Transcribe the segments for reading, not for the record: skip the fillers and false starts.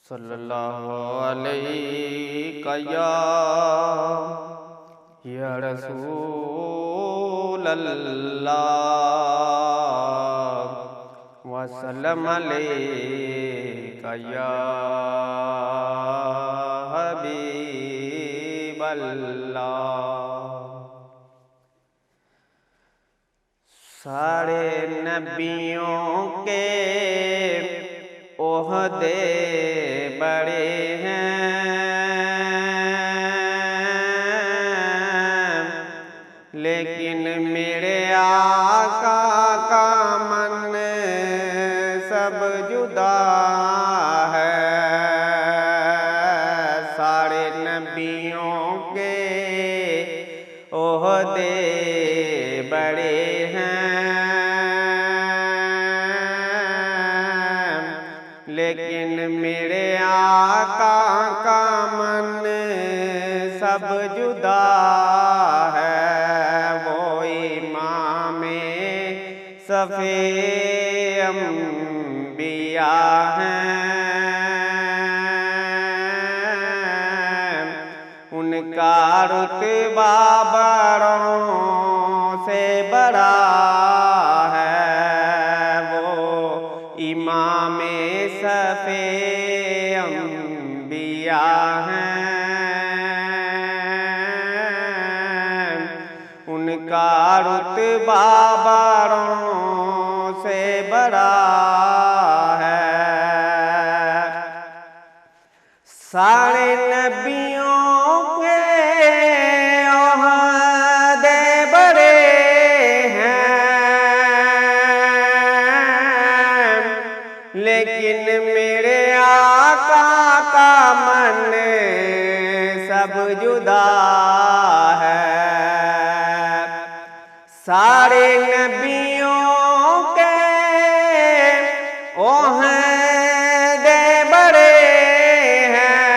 सल्लल्लाहु अलैहि या रसूल अल्लाह वसल्लम अलैका या हबीब अल्लाह। सारे नबियों के ओहदे बड़े हैं, लेकिन मेरे आका का मन सब जुदा है। सारे नबियों के ओहदे बड़े हैं, लेकिन मेरे आका का मन सब जुदा है। वो इमामे सफ़े अंबिया हैं, उनका रुतबा बड़ों से बड़ा है। वो इमामे सफ़े अंबिया हैं, उनका रुतबा बड़ों से बड़ा है। सारे नबियों के ओहदे बड़े हैं, लेकिन मेरे आका का मन सब जुदा है। सारे नबियों के ओहदे बड़े हैं,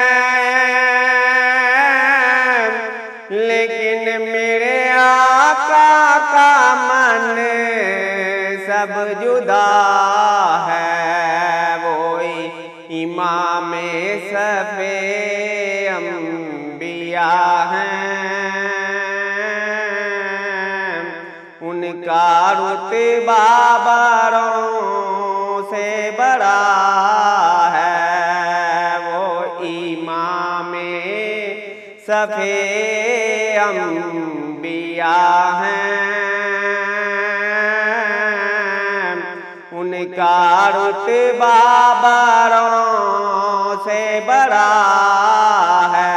लेकिन मेरे आका का मन सब जुदा है। वो इमामे सफ़े अंबिया हैं, उनका रुतबा बड़ों से बड़ा है। वो इमामे सफ़े अंबिया हैं, उनका रुतबा बड़ों से बड़ा है।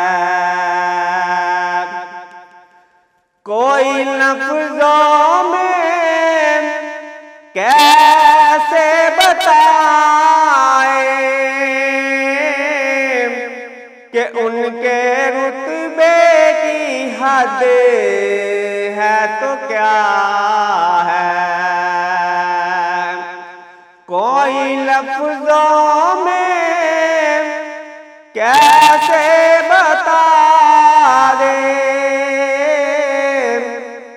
कोई लफ्ज़ों में कैसे बताए कि उनके रुतबे की हद है तो क्या है। कोई लफ्ज़ों में कैसे बता दे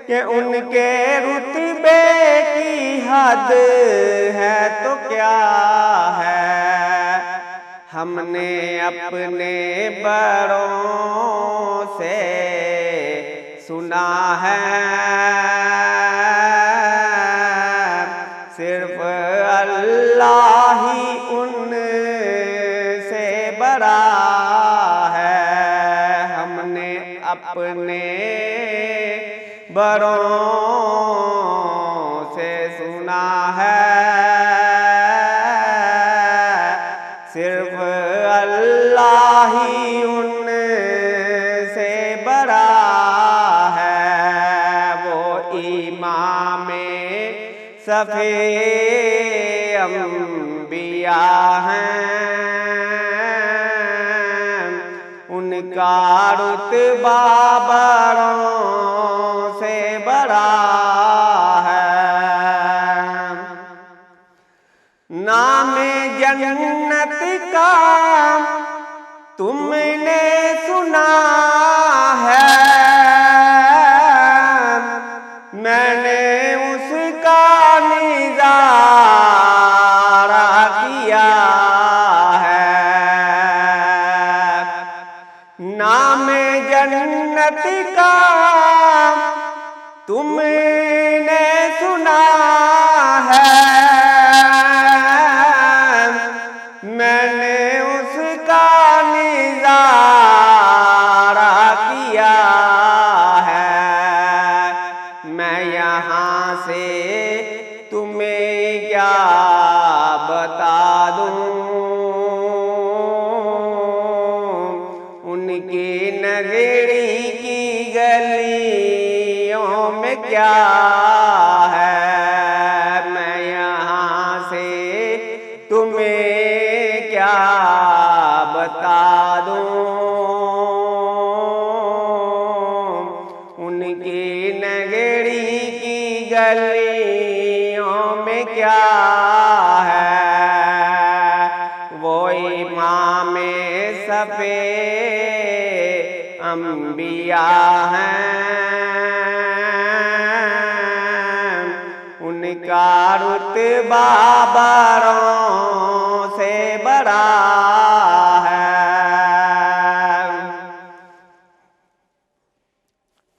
कि उनके रुतबे की हद है तो क्या है। हमने अपने बड़ों से सुना है, सिर्फ अल्लाह ही उनसे बड़ा है। हमने अपने बड़ों से सुना है, सिर्फ अल्लाह ही उनसे बड़ा है। वो इमामे सफ़े अंबिया हैं, उनका रुतबा बड़ों से बड़ा है। नाम जन्नत का तुमने सुना है, मैंने उसका निज़ारा किया है। क्या है, मैं यहाँ से तुम्हें क्या बता दूं। उनकी नगरी की गलियों में क्या है, वो इमाम सफे अंबिया हैं। उनका रुतबा बड़ों से बड़ा